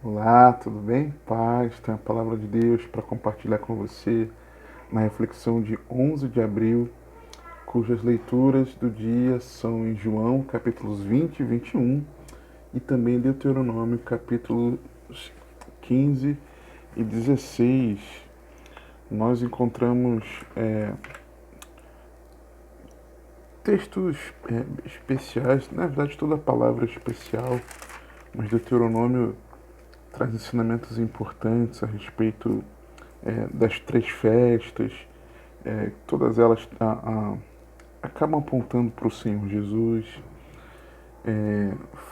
Olá, tudo bem? Paz, tem a palavra de Deus para compartilhar com você na reflexão de 11 de abril, cujas leituras do dia são em João, capítulos 20 e 21, e também Deuteronômio, capítulos 15 e 16. Nós encontramos textos especiais, na verdade toda a palavra é especial, mas Deuteronômio traz ensinamentos importantes a respeito das três festas. Todas elas acabam apontando para o Senhor Jesus.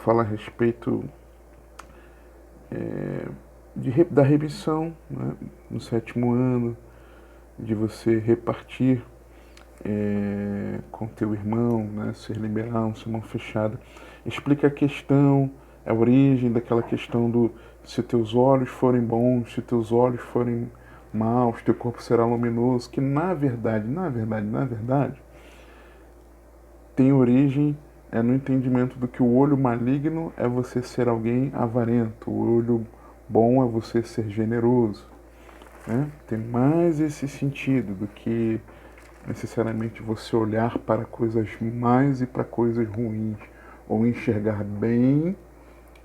Fala a respeito da remissão, né, no sétimo ano, de você repartir com teu irmão, né, ser liberal, ser mão fechada. Explica a questão, a origem daquela questão do se teus olhos forem bons, se teus olhos forem maus, teu corpo será luminoso, que na verdade, tem origem no entendimento do que o olho maligno é você ser alguém avarento, o olho bom é você ser generoso. Né? Tem mais esse sentido do que necessariamente você olhar para coisas más e para coisas ruins, ou enxergar bem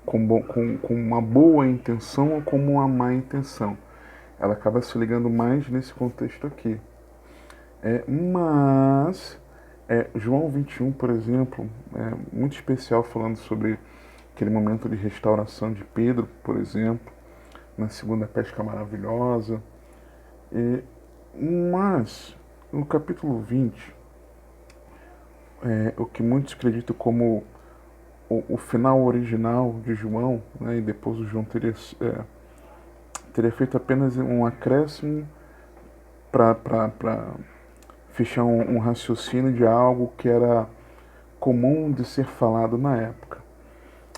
com uma boa intenção ou como uma má intenção. Ela acaba se ligando mais nesse contexto aqui. Mas João 21, por exemplo, é muito especial falando sobre aquele momento de restauração de Pedro, por exemplo, na segunda pesca maravilhosa. E, mas, no capítulo 20, o que muitos acreditam como o final original de João, né, e depois o João teria feito apenas um acréscimo para fechar um raciocínio de algo que era comum de ser falado na época.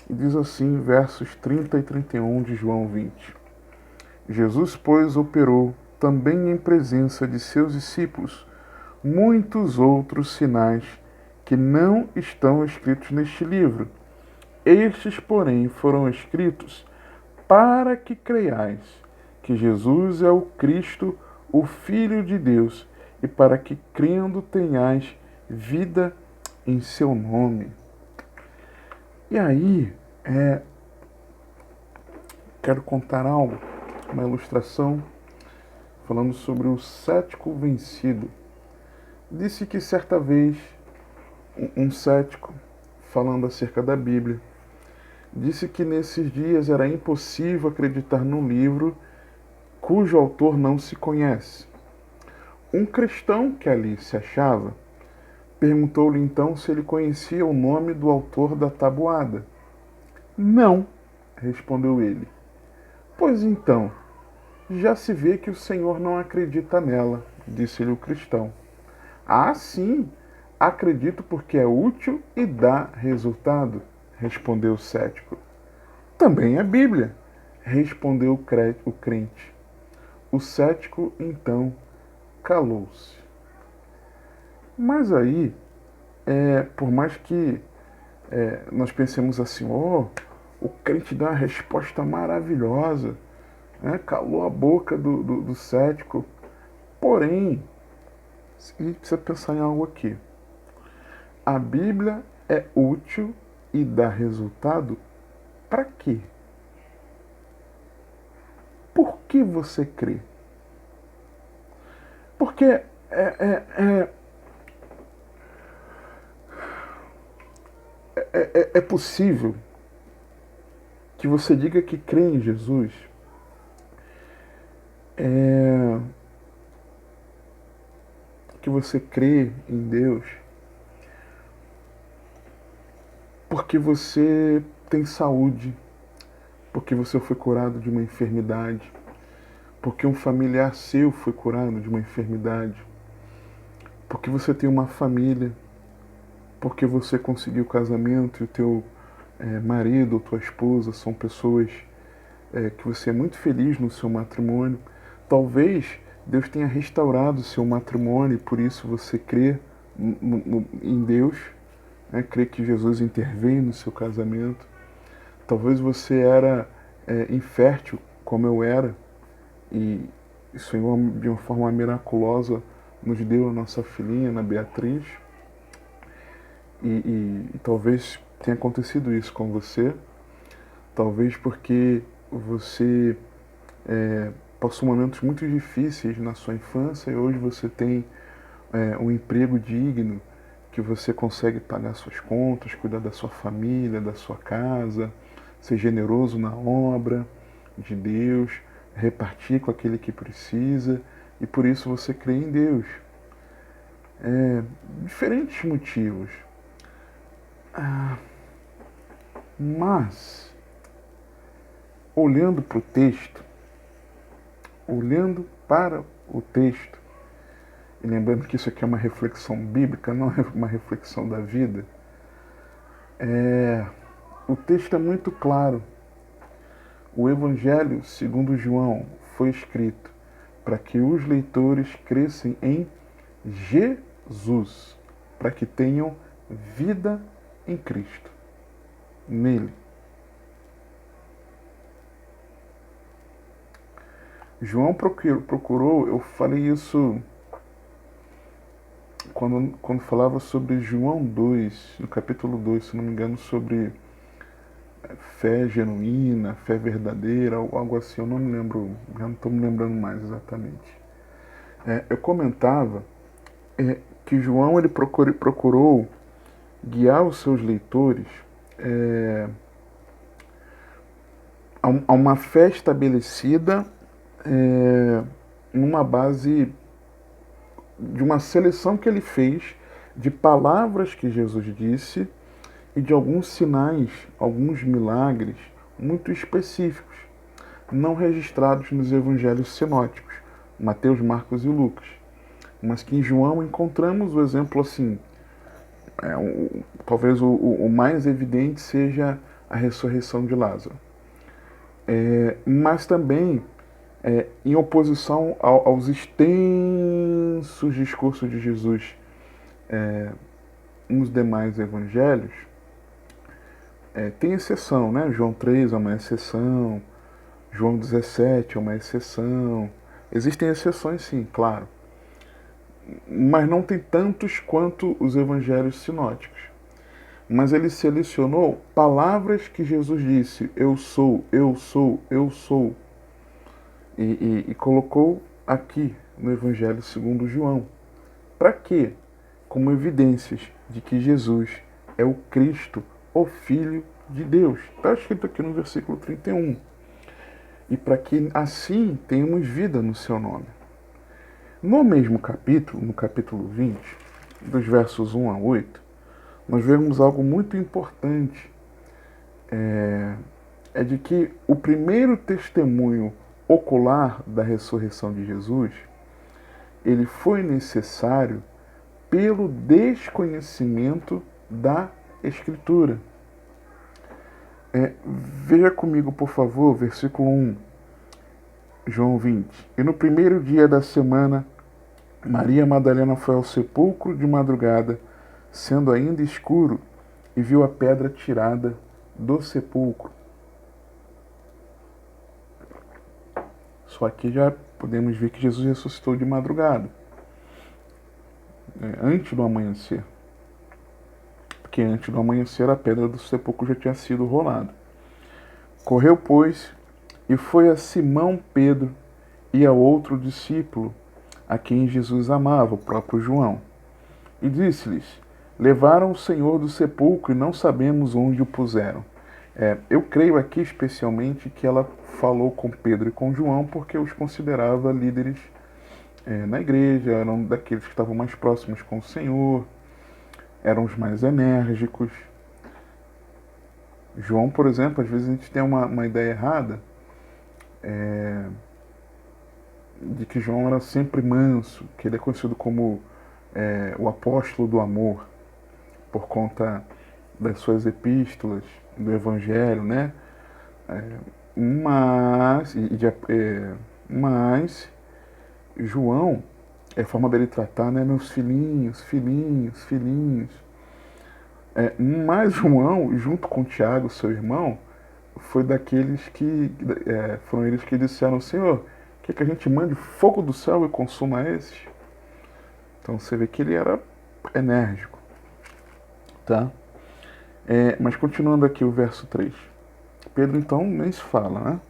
E diz assim, versos 30 e 31 de João 20. Jesus, pois, operou, também em presença de seus discípulos, muitos outros sinais que não estão escritos neste livro. Estes, porém, foram escritos para que creiais que Jesus é o Cristo, o Filho de Deus, e para que, crendo, tenhais vida em seu nome. E aí, quero contar algo, uma ilustração, falando sobre o cético vencido. Disse que certa vez, um cético, falando acerca da Bíblia, disse que nesses dias era impossível acreditar num livro cujo autor não se conhece. Um cristão que ali se achava perguntou-lhe então se ele conhecia o nome do autor da tabuada. Não, respondeu ele. Pois então, já se vê que o Senhor não acredita nela, disse-lhe o cristão. Ah, sim, acredito porque é útil e dá resultado, respondeu o cético. Também é Bíblia, respondeu o crente. O cético então calou-se. Mas aí, por mais que nós pensemos assim, o crente dá uma resposta maravilhosa, né? Calou a boca do cético. Porém, a gente precisa pensar em algo aqui. A Bíblia é útil e dá resultado para quê? Por que você crê? Porque é possível que você diga que crê em Jesus, é, que você crê em Deus, porque você tem saúde, porque você foi curado de uma enfermidade, porque um familiar seu foi curado de uma enfermidade, porque você tem uma família, porque você conseguiu casamento e o teu marido ou tua esposa são pessoas que você é muito feliz no seu matrimônio. Talvez Deus tenha restaurado o seu matrimônio e por isso você crê em Deus, né? Crê que Jesus intervém no seu casamento. Talvez você era infértil como eu era, e o Senhor, de uma forma miraculosa, nos deu a nossa filhinha, Ana Beatriz, e talvez tenha acontecido isso com você, talvez porque você passou momentos muito difíceis na sua infância e hoje você tem um emprego digno, que você consegue pagar suas contas, cuidar da sua família, da sua casa, ser generoso na obra de Deus, repartir com aquele que precisa, e por isso você crê em Deus. Diferentes motivos. Mas, olhando para o texto, e lembrando que isso aqui é uma reflexão bíblica, não é uma reflexão da vida, o texto é muito claro. O Evangelho, segundo João, foi escrito para que os leitores crescem em Jesus, para que tenham vida em Cristo, nele. João procurou, eu falei isso quando falava sobre João 2, no capítulo 2, se não me engano, sobre fé genuína, fé verdadeira, algo assim, eu não me lembro, já não estou me lembrando mais exatamente. Eu comentava que João ele procurou guiar os seus leitores a uma fé estabelecida numa base de uma seleção que ele fez de palavras que Jesus disse e de alguns sinais, alguns milagres muito específicos, não registrados nos evangelhos sinóticos, Mateus, Marcos e Lucas, mas que em João encontramos o exemplo assim, talvez o mais evidente seja a ressurreição de Lázaro. Mas também em oposição aos extensos discursos de Jesus nos demais evangelhos, tem exceção, né? João 3 é uma exceção, João 17 é uma exceção. Existem exceções, sim, claro. Mas não tem tantos quanto os evangelhos sinóticos. Mas ele selecionou palavras que Jesus disse, eu sou, eu sou, eu sou. E colocou aqui no Evangelho segundo João. Para quê? Como evidências de que Jesus é o Cristo, o Filho de Deus. Está escrito aqui no versículo 31. E para que assim tenhamos vida no seu nome. No mesmo capítulo, no capítulo 20, dos versos 1 a 8, nós vemos algo muito importante. É de que o primeiro testemunho ocular da ressurreição de Jesus, ele foi necessário pelo desconhecimento da Escritura. Veja comigo, por favor, versículo 1, João 20. E no primeiro dia da semana, Maria Madalena foi ao sepulcro de madrugada, sendo ainda escuro, e viu a pedra tirada do sepulcro. Só aqui já podemos ver que Jesus ressuscitou de madrugada, antes do amanhecer. Porque antes do amanhecer a pedra do sepulcro já tinha sido rolada. Correu, pois, e foi a Simão Pedro e a outro discípulo, a quem Jesus amava, o próprio João. E disse-lhes, levaram o Senhor do sepulcro e não sabemos onde o puseram. Eu creio aqui especialmente que ela falou com Pedro e com João porque os considerava líderes na igreja, eram daqueles que estavam mais próximos com o Senhor, eram os mais enérgicos. João, por exemplo, às vezes a gente tem uma ideia errada de que João era sempre manso, que ele é conhecido como o apóstolo do amor, por conta das suas epístolas, do Evangelho, né? Mas João, a forma dele tratar, né? Meus filhinhos, filhinhos, filhinhos. Mas João, junto com Tiago, seu irmão, foi daqueles que foram eles que disseram: Senhor, quer que a gente mande fogo do céu e consuma esses? Então você vê que ele era enérgico, tá? Mas continuando aqui o verso 3. Pedro então nem se fala, né?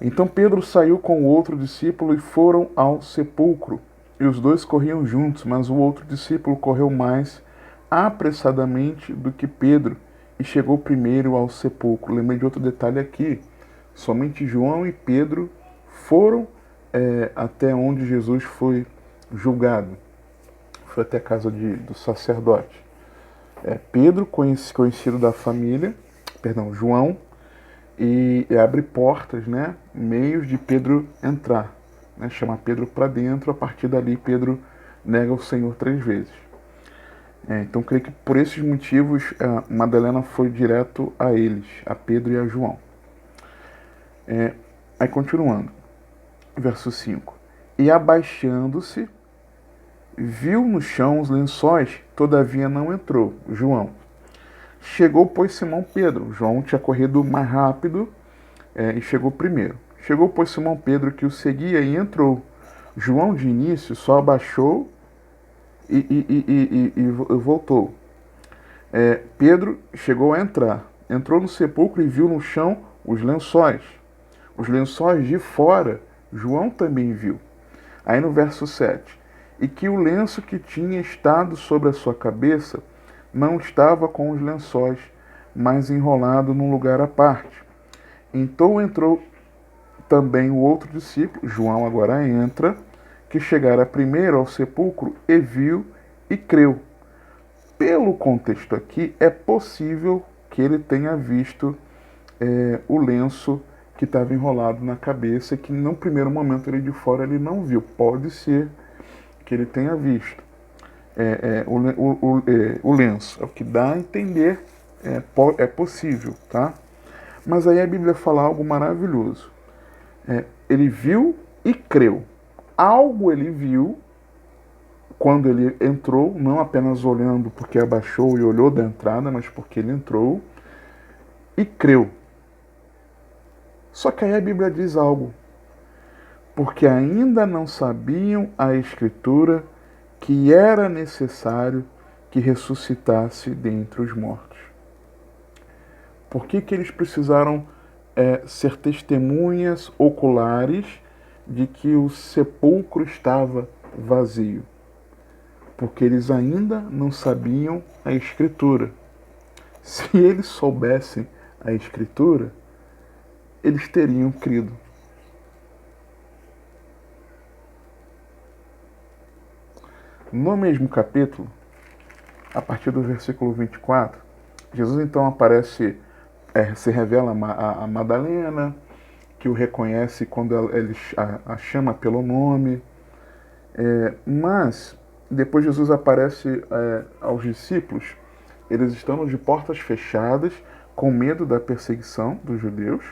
Então Pedro saiu com o outro discípulo e foram ao sepulcro. E os dois corriam juntos, mas o outro discípulo correu mais apressadamente do que Pedro e chegou primeiro ao sepulcro. Lembrei de outro detalhe aqui. Somente João e Pedro foram até onde Jesus foi julgado. Foi até a casa do sacerdote. Pedro, conhecido da família, João, e abre portas, né, meios de Pedro entrar, né, chama Pedro para dentro. A partir dali Pedro nega o Senhor 3 vezes. Então creio que por esses motivos Madalena foi direto a eles, a Pedro e a João. Aí continuando, verso 5. E abaixando-se, viu no chão os lençóis, todavia não entrou. João. Chegou, pois, Simão Pedro. João tinha corrido mais rápido e chegou primeiro. Chegou, pois, Simão Pedro, que o seguia, e entrou. João, de início, só abaixou e voltou. Pedro chegou a entrar. Entrou no sepulcro e viu no chão os lençóis. Os lençóis de fora, João também viu. Aí no verso 7. E que o lenço que tinha estado sobre a sua cabeça não estava com os lençóis, mas enrolado num lugar à parte. Então entrou também o outro discípulo, João agora entra, que chegara primeiro ao sepulcro e viu e creu. Pelo contexto aqui, é possível que ele tenha visto o lenço que estava enrolado na cabeça, que no primeiro momento ele de fora ele não viu. Pode ser que ele tenha visto o lenço. É o que dá a entender, é possível, tá? Mas aí a Bíblia fala algo maravilhoso. Ele viu e creu. Algo ele viu quando ele entrou, não apenas olhando porque abaixou e olhou da entrada, mas porque ele entrou e creu. Só que aí a Bíblia diz algo. Porque ainda não sabiam a Escritura que era necessário que ressuscitasse dentre os mortos. Por que eles precisaram ser testemunhas oculares de que o sepulcro estava vazio? Porque eles ainda não sabiam a Escritura. Se eles soubessem a Escritura, eles teriam crido. No mesmo capítulo, a partir do versículo 24, Jesus então aparece, se revela a Madalena, que o reconhece quando ele a chama pelo nome. Mas depois Jesus aparece aos discípulos, eles estão de portas fechadas, com medo da perseguição dos judeus,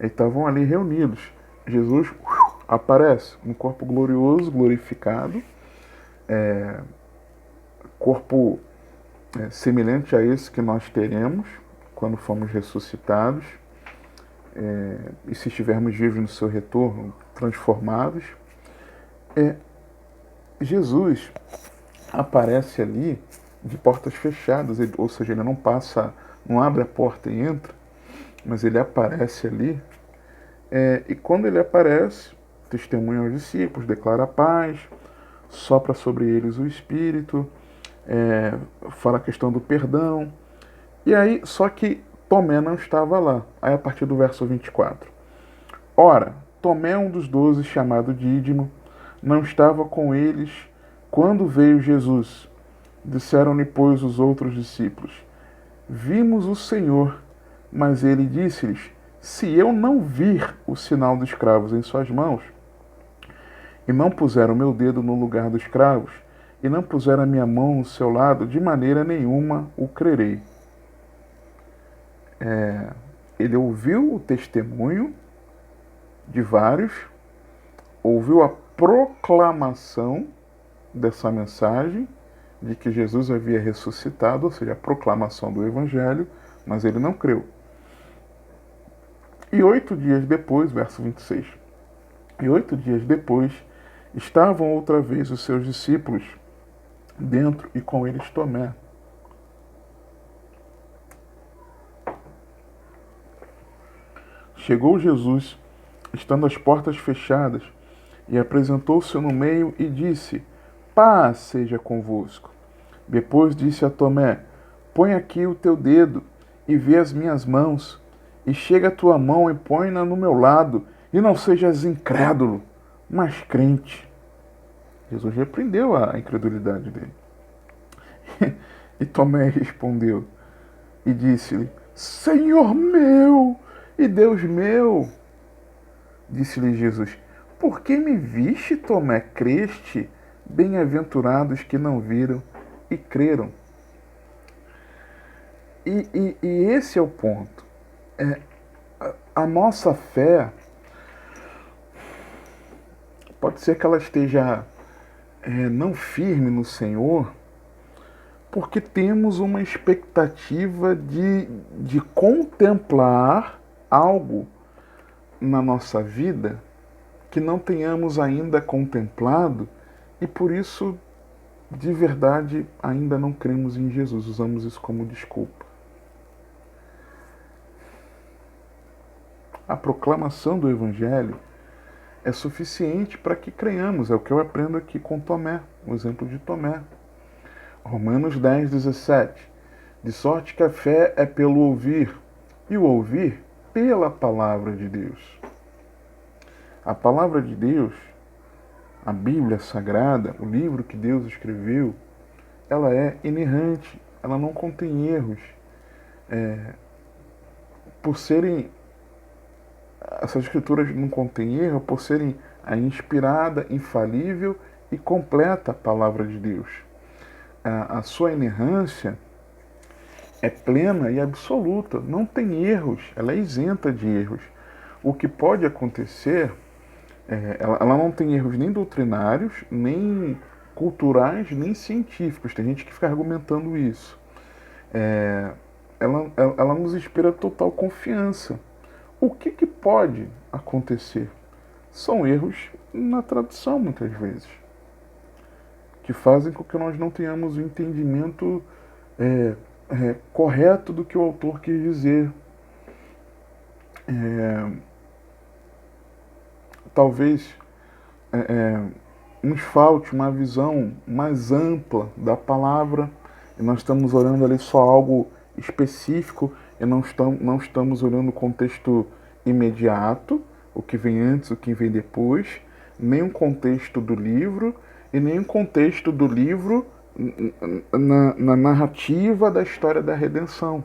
e estavam ali reunidos. Jesus aparece um corpo glorioso, glorificado, corpo semelhante a esse que nós teremos quando formos ressuscitados, e se estivermos vivos no seu retorno, transformados. Jesus aparece ali de portas fechadas, ou seja, ele não passa, não abre a porta e entra, mas ele aparece ali, e quando ele aparece, testemunha aos discípulos, declara a paz, sopra sobre eles o Espírito, fala a questão do perdão. E aí, só que Tomé não estava lá. Aí a partir do verso 24. Ora, Tomé, um dos 12, chamado Dídimo, não estava com eles quando veio Jesus. Disseram-lhe, pois, os outros discípulos: Vimos o Senhor. Mas ele disse-lhes: Se eu não vir o sinal dos cravos em suas mãos, e não puser o meu dedo no lugar dos cravos, e não puser a minha mão no seu lado, de maneira nenhuma o crerei. Ele ouviu o testemunho de vários, ouviu a proclamação dessa mensagem de que Jesus havia ressuscitado, ou seja, a proclamação do Evangelho, mas ele não creu. E 8 dias depois, verso 26, e 8 dias depois, estavam outra vez os seus discípulos dentro e com eles Tomé. Chegou Jesus, estando as portas fechadas, e apresentou-se no meio e disse: Paz seja convosco. Depois disse a Tomé: Põe aqui o teu dedo e vê as minhas mãos, e chega a tua mão e põe-na no meu lado, e não sejas incrédulo, mas crente. Jesus repreendeu a incredulidade dele. E Tomé respondeu e disse-lhe: Senhor meu e Deus meu. Disse-lhe Jesus: Por que me viste, Tomé, creste? Bem-aventurados que não viram e creram. E esse é o ponto. A nossa fé pode ser que ela esteja não firme no Senhor, porque temos uma expectativa de contemplar algo na nossa vida que não tenhamos ainda contemplado e por isso, de verdade, ainda não cremos em Jesus. Usamos isso como desculpa. A proclamação do Evangelho é suficiente para que creiamos. É o que eu aprendo aqui com Tomé, o exemplo de Tomé. Romanos 10, 17. De sorte que a fé é pelo ouvir, e o ouvir pela palavra de Deus. A palavra de Deus, a Bíblia Sagrada, o livro que Deus escreveu, ela é inerrante, ela não contém erros. Por serem, essas escrituras não contêm erro, por serem a inspirada, infalível e completa palavra de Deus. A sua inerrância é plena e absoluta, não tem erros, ela é isenta de erros. O que pode acontecer, ela não tem erros nem doutrinários, nem culturais, nem científicos. Tem gente que fica argumentando isso. Ela nos inspira total confiança. O que pode acontecer? São erros na tradução, muitas vezes, que fazem com que nós não tenhamos o entendimento correto do que o autor quis dizer. Talvez nos falte uma visão mais ampla da palavra, e nós estamos olhando ali só algo específico, e não estamos olhando o contexto imediato, o que vem antes, o que vem depois, nem o contexto do livro, e nem o contexto do livro na narrativa da história da redenção.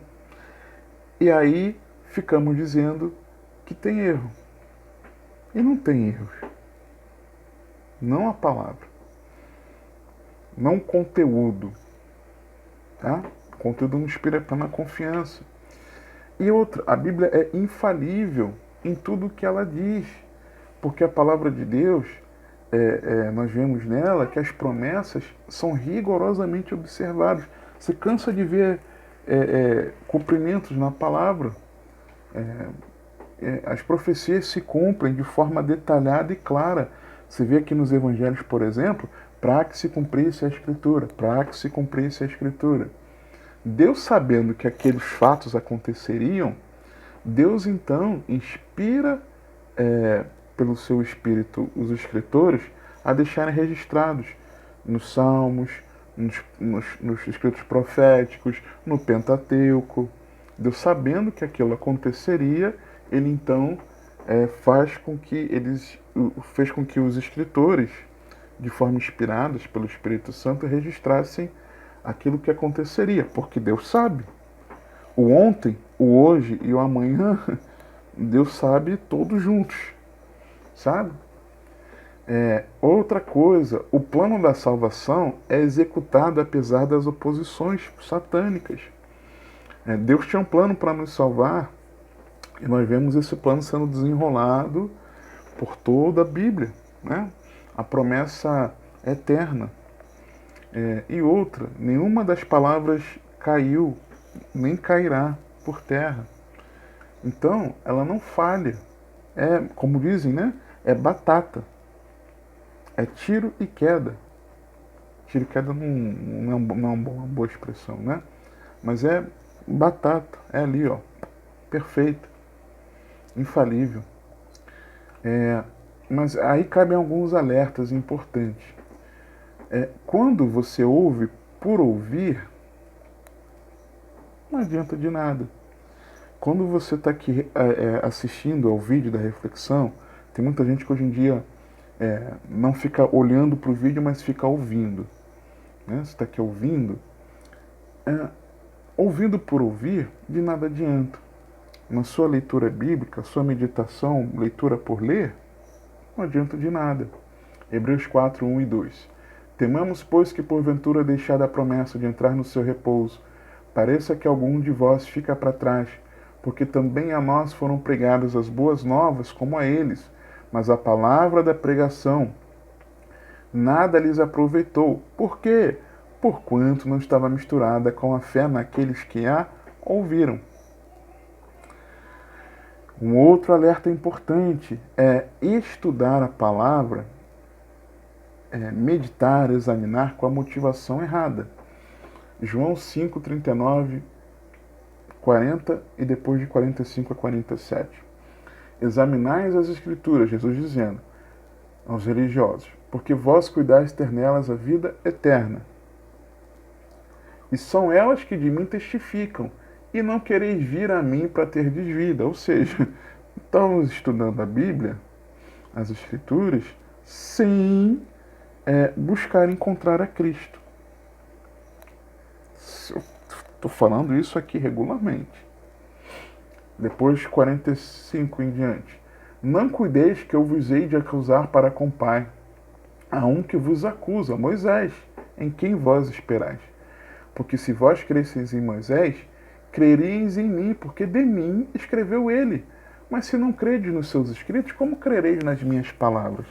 E aí ficamos dizendo que tem erro. E não tem erros. Não a palavra. Não o conteúdo. Tá? O conteúdo não inspira plena confiança. E outra, a Bíblia é infalível em tudo o que ela diz. Porque a palavra de Deus, nós vemos nela que as promessas são rigorosamente observadas. Você cansa de ver cumprimentos na palavra. As profecias se cumprem de forma detalhada e clara. Você vê aqui nos evangelhos, por exemplo, para que se cumprisse a Escritura, para que se cumprisse a Escritura. Deus, sabendo que aqueles fatos aconteceriam, Deus então inspira pelo seu Espírito os escritores a deixarem registrados nos Salmos, nos escritos proféticos, no Pentateuco. Deus, sabendo que aquilo aconteceria, ele então fez com que os escritores, de forma inspirados pelo Espírito Santo, registrassem aquilo que aconteceria, porque Deus sabe. O ontem, o hoje e o amanhã, Deus sabe todos juntos, sabe? Outra coisa, o plano da salvação é executado apesar das oposições satânicas. Deus tinha um plano para nos salvar, e nós vemos esse plano sendo desenrolado por toda a Bíblia, né? A promessa eterna. E outra, nenhuma das palavras caiu, nem cairá por terra. Então, ela não falha. É, como dizem, né? É batata. É tiro e queda. Tiro e queda não é uma boa expressão, né? Mas é batata. É ali, ó. Perfeito. Infalível. Mas aí cabem alguns alertas importantes. Quando você ouve por ouvir, não adianta de nada. Quando você está aqui assistindo ao vídeo da reflexão, tem muita gente que hoje em dia não fica olhando para o vídeo, mas fica ouvindo. Né? Você está aqui ouvindo. Ouvindo por ouvir, de nada adianta. Na sua leitura bíblica, sua meditação, leitura por ler, não adianta de nada. Hebreus 4, 1 e 2. Temamos, pois, que porventura deixada a promessa de entrar no seu repouso, pareça que algum de vós fica para trás, porque também a nós foram pregadas as boas novas como a eles, mas a palavra da pregação nada lhes aproveitou. Por quê? Porquanto não estava misturada com a fé naqueles que a ouviram. Um outro alerta importante é estudar a palavra, meditar, examinar com a motivação errada. João 5, 39, 40 e depois de 45 a 47. Examinais as Escrituras, Jesus dizendo aos religiosos, porque vós cuidais ter nelas a vida eterna. E são elas que de mim testificam, e não quereis vir a mim para ter vida. Ou seja, estamos estudando a Bíblia, as Escrituras, sem buscar encontrar a Cristo. Estou falando isso aqui regularmente. Depois de 45 em diante. Não cuideis que eu vos hei de acusar para com Pai. Há um que vos acusa, Moisés, em quem vós esperais. Porque se vós cresceis em Moisés, crereis em mim, porque de mim escreveu ele. Mas se não credes nos seus escritos, como crereis nas minhas palavras?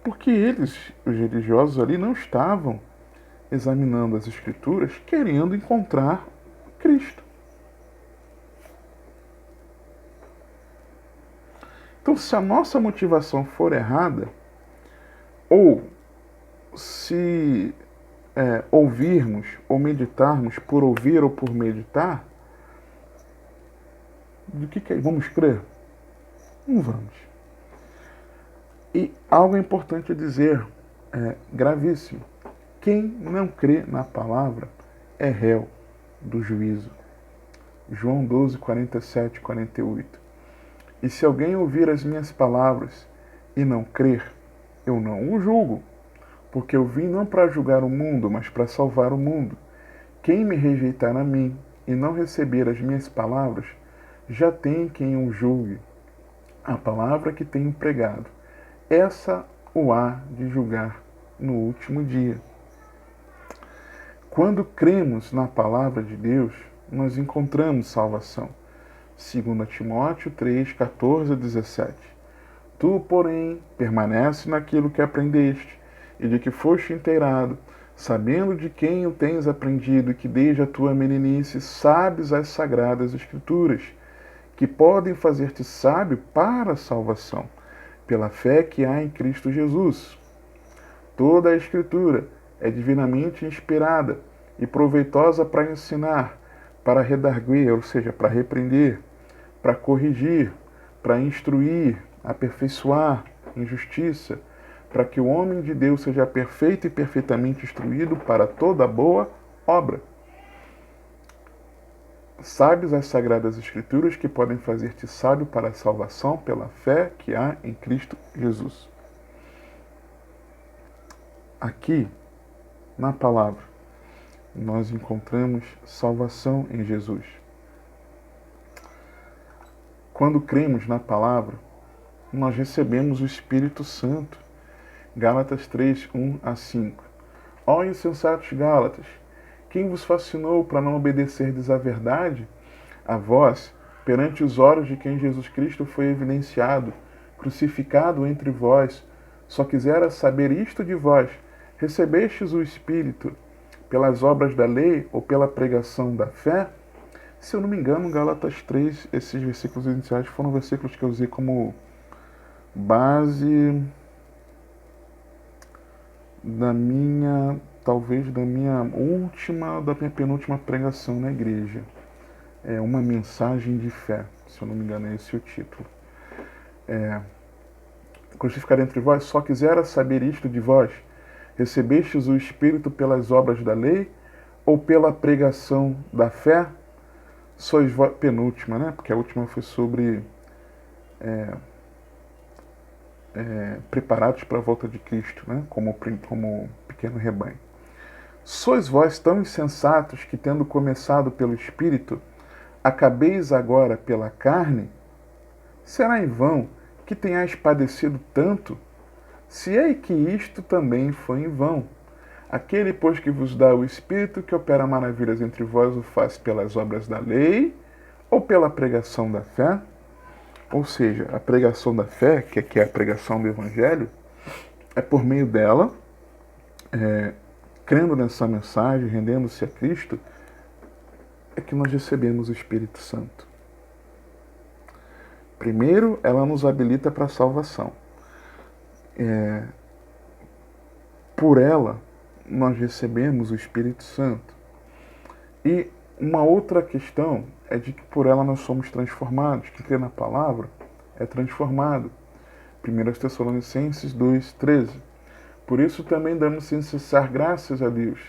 Porque eles, os religiosos ali, não estavam examinando as Escrituras querendo encontrar Cristo. Então, se a nossa motivação for errada, ou se ouvirmos ou meditarmos por ouvir ou por meditar, do que vamos crer? Não vamos. E algo importante dizer, gravíssimo. Quem não crê na palavra é réu do juízo. João 12, 47 e 48. E se alguém ouvir as minhas palavras e não crer, eu não o julgo, porque eu vim não para julgar o mundo, mas para salvar o mundo. Quem me rejeitar a mim e não receber as minhas palavras, já tem quem o julgue. A palavra que tenho pregado, essa o há de julgar no último dia. Quando cremos na palavra de Deus, nós encontramos salvação. 2 Timóteo 3, 14 a 17. Tu, porém, permanece naquilo que aprendeste e de que foste inteirado, sabendo de quem o tens aprendido e que desde a tua meninice sabes as sagradas Escrituras, que podem fazer-te sábio para a salvação, pela fé que há em Cristo Jesus. Toda a Escritura é divinamente inspirada e proveitosa para ensinar, para redarguir, ou seja, para repreender, para corrigir, para instruir, aperfeiçoar em justiça, para que o homem de Deus seja perfeito e perfeitamente instruído para toda boa obra. Sabes as sagradas Escrituras que podem fazer-te sábio para a salvação pela fé que há em Cristo Jesus. Aqui, na palavra, nós encontramos salvação em Jesus. Quando cremos na palavra, nós recebemos o Espírito Santo. Gálatas 3, 1 a 5. Ó insensatos Gálatas, quem vos fascinou para não obedecerdes à verdade? A vós, perante os olhos de quem Jesus Cristo foi evidenciado, crucificado entre vós, só quisera saber isto de vós: recebestes o Espírito pelas obras da lei ou pela pregação da fé? Se eu não me engano, Gálatas 3, esses versículos iniciais foram versículos que eu usei como base da minha, talvez da minha penúltima pregação na igreja. É uma mensagem de fé, se eu não me engano, é esse o título. Crucificado entre vós, só quisera saber isto de vós: recebestes o Espírito pelas obras da lei ou pela pregação da fé? Sois vós, penúltima, né? Porque a última foi sobre preparados para a volta de Cristo, né? Como pequeno rebanho. Sois vós tão insensatos que, tendo começado pelo Espírito, acabeis agora pela carne? Será em vão que tenhais padecido tanto? Se é que isto também foi em vão. Aquele, pois, que vos dá o Espírito, que opera maravilhas entre vós, o faz pelas obras da lei ou pela pregação da fé? Ou seja, a pregação da fé, que aqui é a pregação do Evangelho, é por meio dela, crendo nessa mensagem, rendendo-se a Cristo, é que nós recebemos o Espírito Santo. Primeiro, ela nos habilita para a salvação. Por ela, nós recebemos o Espírito Santo. E uma outra questão é de que por ela nós somos transformados. Quem crê na palavra é transformado. 1 Tessalonicenses 2,13. Por isso também damos sem cessar graças a Deus,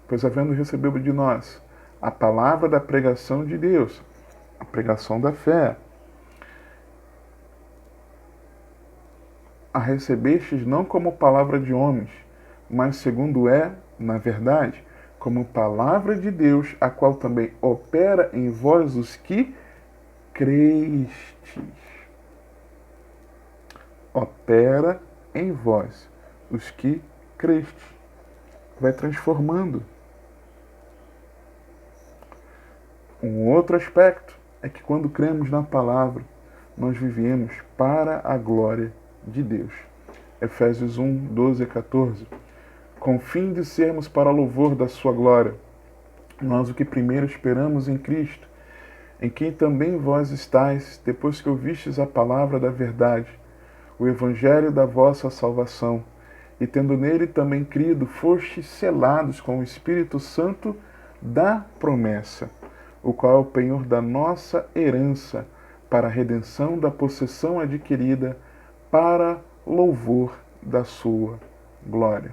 pois havendo recebido de nós a palavra da pregação de Deus, a pregação da fé, a recebestes não como palavra de homens, mas segundo é, na verdade, como palavra de Deus, a qual também opera em vós os que crestes. Opera em vós os que crestes. Vai transformando. Um outro aspecto é que quando cremos na palavra, nós vivemos para a glória de Deus. Efésios 1, 12 a 14. Com fim de sermos para louvor da sua glória, nós o que primeiro esperamos em Cristo, em quem também vós estáis, depois que ouvistes a palavra da verdade, o evangelho da vossa salvação, e tendo nele também crido, fostes selados com o Espírito Santo da promessa, o qual é o penhor da nossa herança, para a redenção da possessão adquirida, para louvor da sua glória.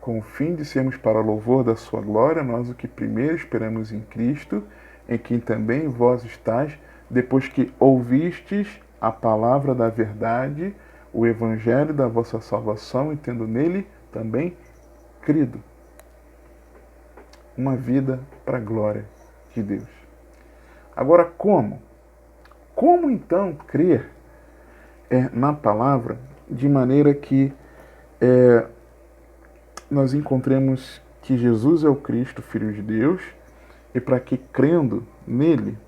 Com o fim de sermos para louvor da sua glória, nós o que primeiro esperamos em Cristo, em quem também vós estáis, depois que ouvistes a palavra da verdade, o evangelho da vossa salvação, e tendo nele também crido. Uma vida para a glória de Deus. Agora, como? Como então crer na palavra de maneira que nós encontremos que Jesus é o Cristo, Filho de Deus, e para que, crendo nele,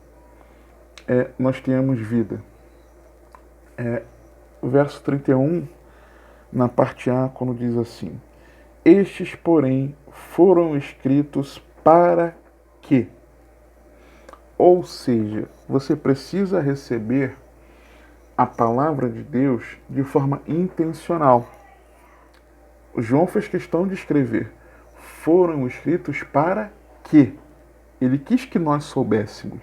nós tenhamos vida. O verso 31, na parte A, quando diz assim: estes, porém, foram escritos para quê? Ou seja, você precisa receber a palavra de Deus de forma intencional. O João fez questão de escrever: foram escritos para quê? Ele quis que nós soubéssemos.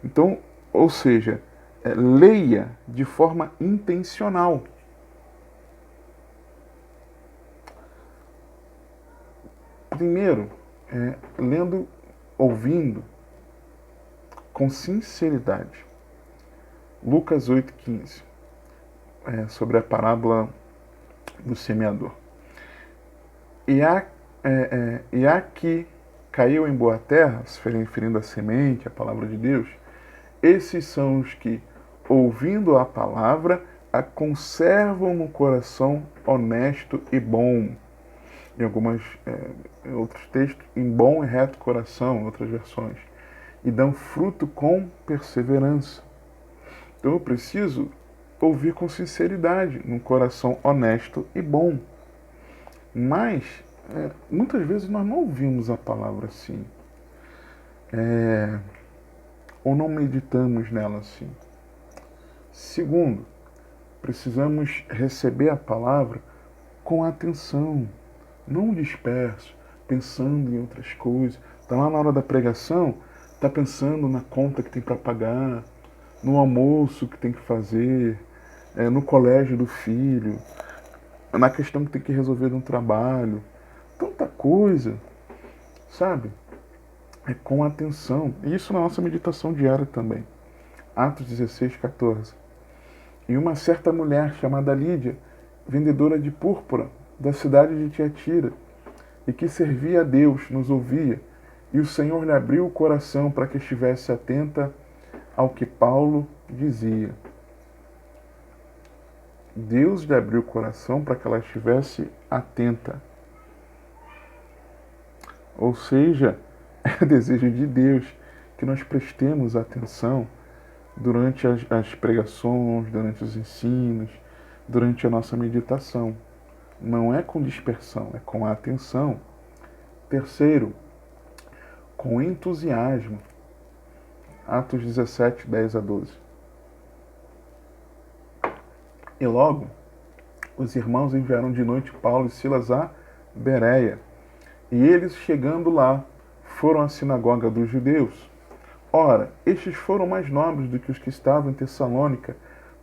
Então, ou seja, leia de forma intencional. Primeiro, lendo, ouvindo, com sinceridade. Lucas 8,15, sobre a parábola do semeador. E há que caiu em boa terra, se referindo à semente, à palavra de Deus, esses são os que, ouvindo a palavra, a conservam no coração honesto e bom. Em outros textos, em bom e reto coração, em outras versões. E dão fruto com perseverança. Então eu preciso ouvir com sinceridade, num coração honesto e bom. Mas, muitas vezes nós não ouvimos a palavra assim. ou não meditamos nela assim. Segundo, precisamos receber a palavra com atenção, não disperso, pensando em outras coisas. Está lá na hora da pregação, está pensando na conta que tem para pagar, no almoço que tem que fazer, no colégio do filho, na questão que tem que resolver no trabalho. Tanta coisa, sabe? É com atenção. E isso na nossa meditação diária também. Atos 16, 14. E uma certa mulher chamada Lídia, vendedora de púrpura da cidade de Tiatira, e que servia a Deus, nos ouvia, e o Senhor lhe abriu o coração para que estivesse atenta ao que Paulo dizia. Deus lhe abriu o coração para que ela estivesse atenta. Ou seja, é desejo de Deus que nós prestemos atenção durante as pregações, durante os ensinos, durante a nossa meditação. Não é com dispersão, é com atenção. Terceiro, com entusiasmo. Atos 17, 10 a 12. E logo, os irmãos enviaram de noite Paulo e Silas a Bereia. E eles, chegando lá, foram à sinagoga dos judeus. Ora, estes foram mais nobres do que os que estavam em Tessalônica,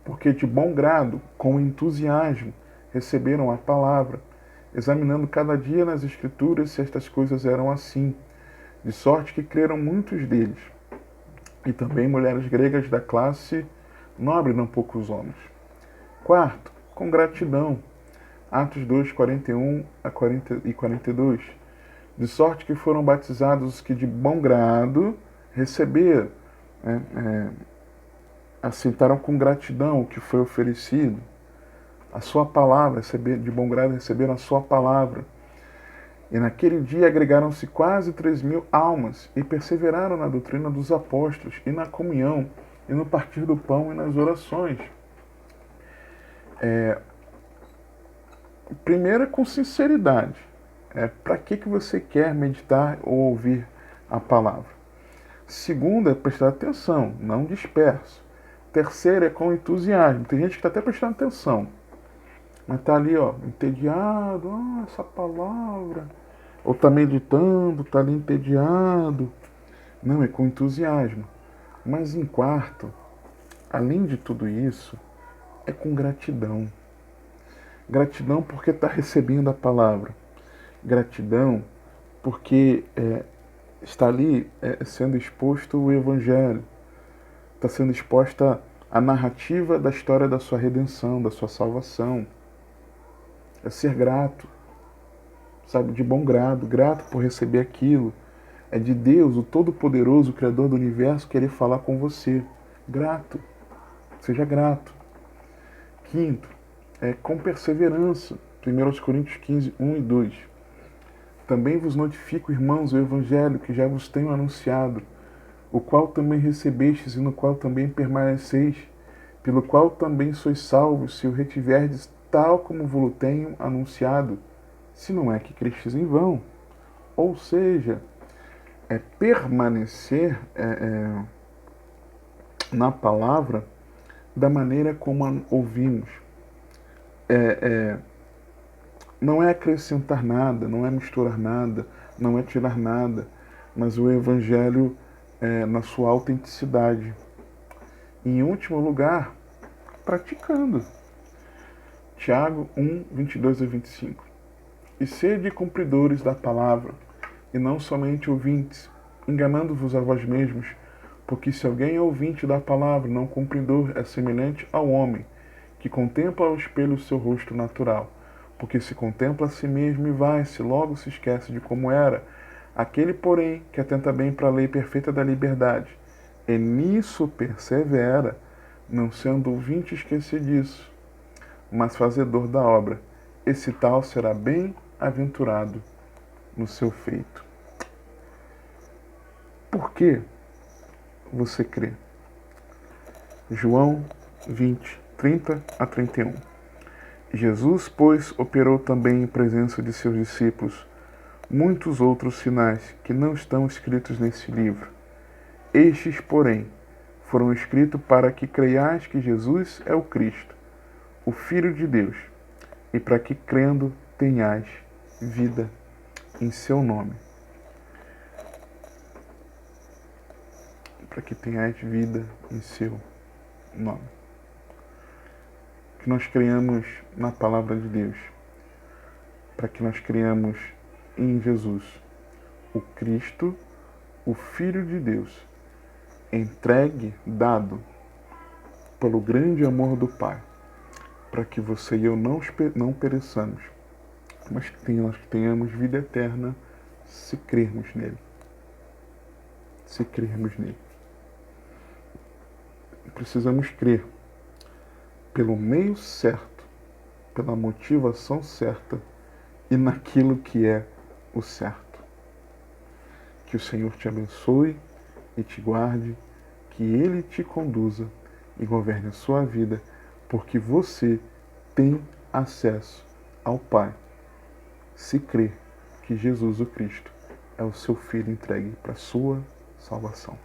porque de bom grado, com entusiasmo, receberam a palavra, examinando cada dia nas Escrituras se estas coisas eram assim, de sorte que creram muitos deles, e também mulheres gregas da classe nobre, não poucos homens. Quarto, com gratidão. Atos 2, 41 a 42. De sorte que foram batizados os que de bom grado receberam, aceitaram com gratidão o que foi oferecido. A sua palavra, de bom grado receberam a sua palavra. E naquele dia agregaram-se quase 3.000 almas e perseveraram na doutrina dos apóstolos e na comunhão e no partir do pão e nas orações. Primeiro, com sinceridade. Para que você quer meditar ou ouvir a palavra? Segundo, é prestar atenção, não disperso. Terceiro, é com entusiasmo. Tem gente que está até prestando atenção, mas está ali, entediado, essa palavra. Ou está meditando, está ali entediado. Não, é com entusiasmo. Mas em quarto, além de tudo isso, é com gratidão. Gratidão porque está recebendo a palavra. Gratidão porque está ali sendo exposto o Evangelho. Está sendo exposta a narrativa da história da sua redenção, da sua salvação. É ser grato, sabe, de bom grado, grato por receber aquilo. É de Deus, o Todo-Poderoso, o Criador do Universo, querer falar com você. Grato, seja grato. Quinto, é com perseverança. 1 Coríntios 15, 1 e 2. Também vos notifico, irmãos, o Evangelho que já vos tenho anunciado, o qual também recebestes e no qual também permaneceis, pelo qual também sois salvos, se o retiverdes tal como vos tenho anunciado, se não é que crestes em vão. Ou seja, é permanecer na palavra da maneira como a ouvimos. Não é acrescentar nada, não é misturar nada, não é tirar nada, mas o Evangelho na sua autenticidade. E, em último lugar, praticando. Tiago 1, 22 a 25. E sede cumpridores da palavra, e não somente ouvintes, enganando-vos a vós mesmos, porque se alguém é ouvinte da palavra, não cumpridor, é semelhante ao homem, que contempla ao espelho o seu rosto natural, porque se contempla a si mesmo e vai-se, logo se esquece de como era. Aquele, porém, que atenta bem para a lei perfeita da liberdade, e nisso persevera, não sendo ouvinte esquecidiço, mas fazedor da obra. Esse tal será bem-aventurado no seu feito. Por que você crê? João 20, 30 a 31. Jesus, pois, operou também em presença de seus discípulos muitos outros sinais que não estão escritos nesse livro. Estes, porém, foram escritos para que creiais que Jesus é o Cristo, o Filho de Deus, e para que, crendo, tenhais vida em seu nome. Para que tenhais vida em seu nome. Que nós creiamos na palavra de Deus, para que nós creiamos em Jesus, o Cristo, o Filho de Deus, entregue, dado pelo grande amor do Pai, para que você e eu não pereçamos, mas que tenhamos vida eterna se crermos nele. Se crermos nele. Precisamos crer pelo meio certo, pela motivação certa e naquilo que é o certo. Que o Senhor te abençoe e te guarde, que Ele te conduza e governe a sua vida, porque você tem acesso ao Pai, se crer que Jesus o Cristo é o seu Filho entregue para a sua salvação.